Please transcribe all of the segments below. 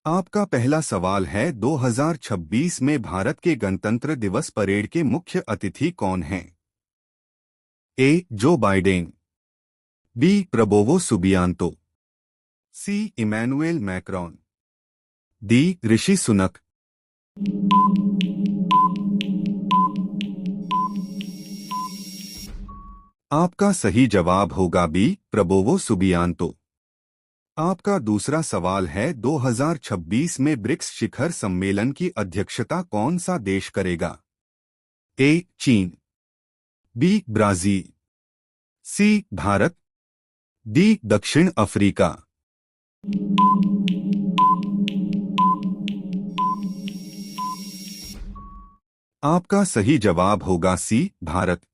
आपका पहला सवाल है 2026 में भारत के गणतंत्र दिवस परेड के मुख्य अतिथि कौन हैं? A. Joe Biden, B. Prabowo Subianto, C. Emmanuel Macron, D. Rishi Sunak. आपका सही जवाब होगा बी. Prabowo Subianto. आपका दूसरा सवाल है 2026 में ब्रिक्स शिखर सम्मेलन की अध्यक्षता कौन सा देश करेगा? ए. चीन, बी. ब्राजील, सी. भारत, डी. दक्षिण अफ्रीका। आपका सही जवाब होगा सी. भारत।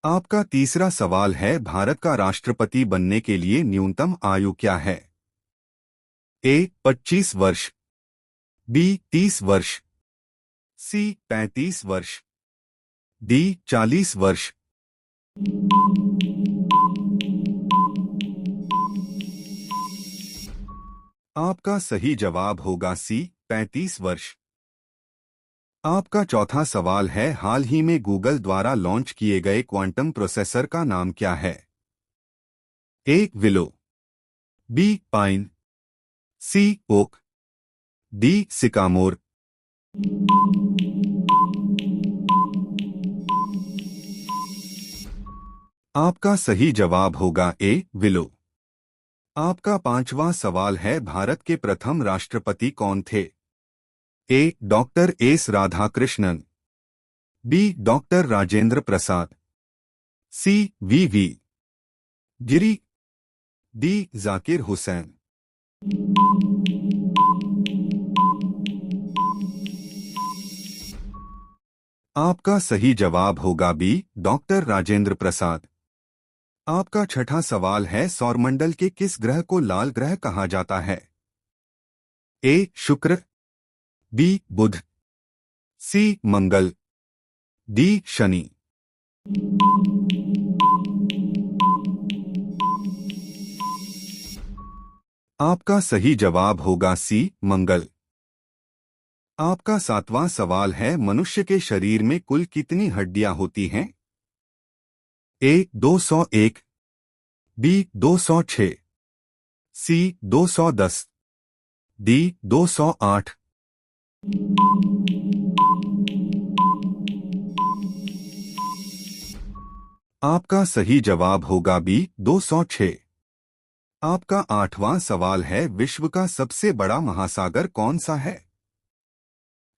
आपका तीसरा सवाल है भारत का राष्ट्रपति बनने के लिए न्यूनतम आयु क्या है? ए. 25 वर्ष, बी. 30 वर्ष, सी. 35 वर्ष, डी. 40 वर्ष। आपका सही जवाब होगा सी. 35 वर्ष। आपका चौथा सवाल है हाल ही में गूगल द्वारा लॉन्च किए गए क्वांटम प्रोसेसर का नाम क्या है? A. Willow, B. Pine, C. Oak, D. Sycamore. आपका सही जवाब होगा ए. विलो। आपका पांचवा सवाल है भारत के प्रथम राष्ट्रपति कौन थे? A. Doctor S Radhakrishnan, B. Doctor Rajendra Prasad, C. V Giri, D. Zakir Hussain. आपका सही जवाब होगा बी. डॉक्टर राजेंद्र प्रसाद। आपका छठा सवाल है सौरमंडल के किस ग्रह को लाल ग्रह कहा जाता है? ए. शुक्र, बी. बुध, सी. मंगल, डी. शनि। आपका सही जवाब होगा सी. मंगल। आपका सातवां सवाल है मनुष्य के शरीर में कुल कितनी हड्डियां होती हैं? ए. 201, बी. 206, सी. 210, डी. 208। आपका सही जवाब होगा बी. 206। आपका आठवां सवाल है विश्व का सबसे बड़ा महासागर कौन सा है?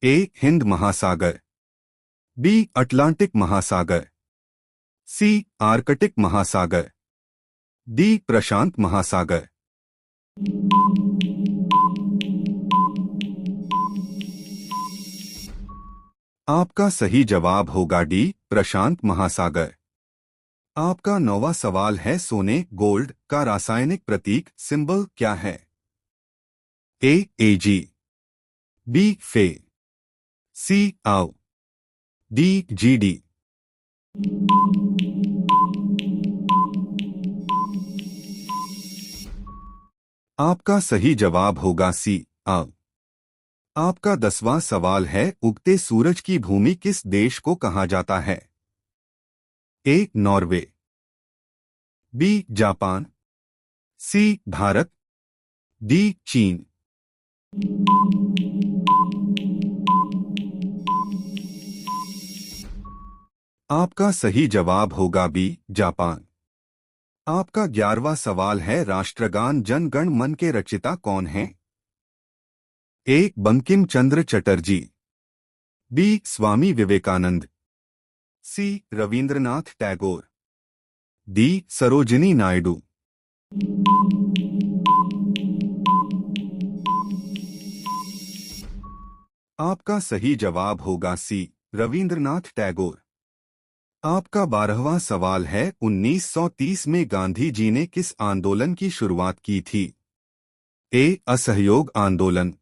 ए. हिंद महासागर, बी. अटलांटिक महासागर, सी. आर्कटिक महासागर, डी. प्रशांत महासागर। आपका सही जवाब होगा डी. प्रशांत महासागर। आपका नौवां सवाल है सोने गोल्ड का रासायनिक प्रतीक सिंबल क्या है? ए. एजी, बी. फे, सी. आओ, डी. जीडी। आपका सही जवाब होगा सी. आओ। आपका 10वां सवाल है उगते सूरज की भूमि किस देश को कहा जाता है? A. Norway, B. Japan, C. Bharat, D. चीन। आपका सही जवाब होगा बी. जापान। आपका 11वां सवाल है राष्ट्रगान जन गण मन के रचिता कौन हैं? ए. बंकिम चंद्र चटर्जी, बी. स्वामी विवेकानंद, सी. रविंद्रनाथ टैगोर, डी. सरोजिनी नायडू। आपका सही जवाब होगा सी. रविंद्रनाथ टैगोर। आपका 12वां सवाल है 1930 में गांधी जी ने किस आंदोलन की शुरुआत की थी? ए. असहयोग आंदोलन,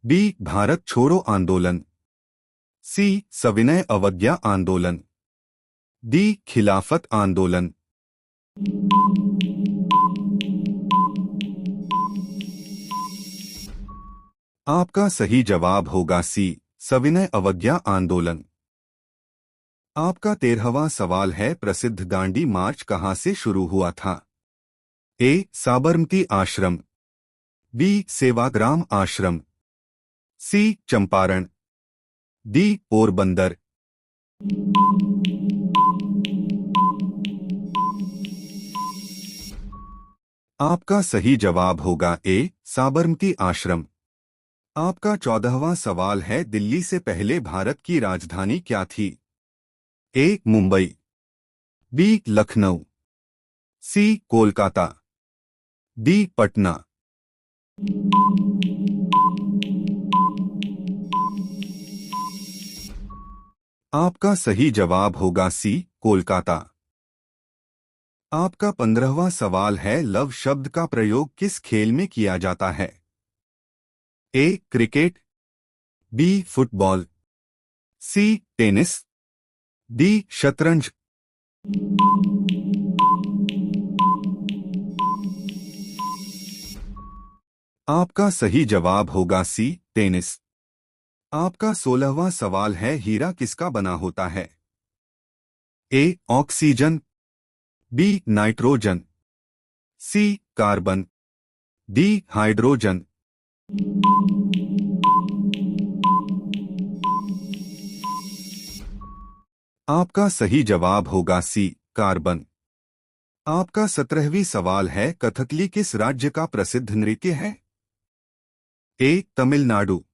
बी. भारत छोड़ो आंदोलन, सी. सविनय अवज्ञा आंदोलन, डी. खिलाफत आंदोलन। आपका सही जवाब होगा सी, सविनय अवज्ञा आंदोलन। आपका 13वां सवाल है, प्रसिद्ध दांडी मार्च कहां से शुरू हुआ था? ए. साबरमती आश्रम, बी. सेवाग्राम आश्रम, सी. चंपारण, डी. पोरबंदर। आपका सही जवाब होगा ए. साबरमती आश्रम। आपका 14वां सवाल है, दिल्ली से पहले भारत की राजधानी क्या थी? ए. मुंबई, बी. लखनऊ, सी. कोलकाता, डी. पटना। आपका सही जवाब होगा सी. कोलकाता। आपका 15वां सवाल है, लव शब्द का प्रयोग किस खेल में किया जाता है? A. Cricket, B. Football, C. Tennis, D. शतरंज। आपका सही जवाब होगा सी. टेनिस। आपका 16वां सवाल है, हीरा किसका बना होता है? A. Oxygen, B. Nitrogen, C. Carbon, D. Hydrogen. आपका सही जवाब होगा सी. कार्बन। आपका 17वीं सवाल है, कथकली किस राज्य का प्रसिद्ध नृत्य है? ए. तमिलनाडु,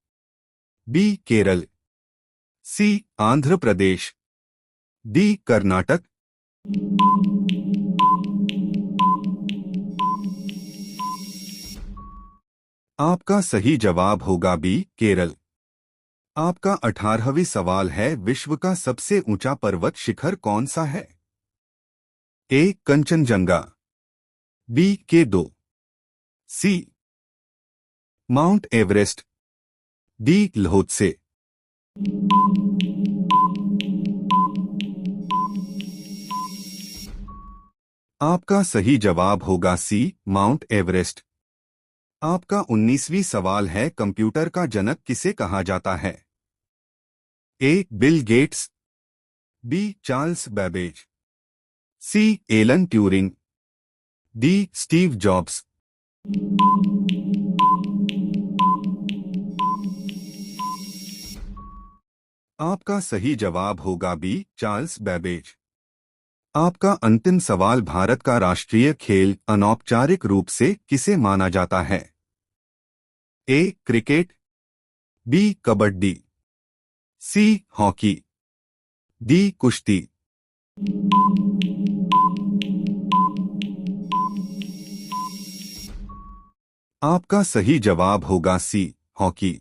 बी. केरल, सी. आंध्र प्रदेश, डी. कर्नाटक। आपका सही जवाब होगा बी. केरल। आपका 18वीं सवाल है, विश्व का सबसे ऊंचा पर्वत शिखर कौन सा है? A. Kanchenjunga, B. K2, C. Mount Everest, D. Lhotse. आपका सही जवाब होगा सी. Mount Everest. आपका 19वीं सवाल है, कंप्यूटर का जनक किसे कहा जाता है? A. Bill Gates, B. Charles Babbage, C. Alan Turing, D. Steve Jobs. आपका सही जवाब होगा बी. Charles Babbage. आपका अंतिम सवाल, भारत का राष्ट्रीय खेल अनौपचारिक रूप से किसे माना जाता है? A. Cricket, B. Kabaddi, C. Hockey, D. कुश्ती। आपका सही जवाब होगा सी. हॉकी।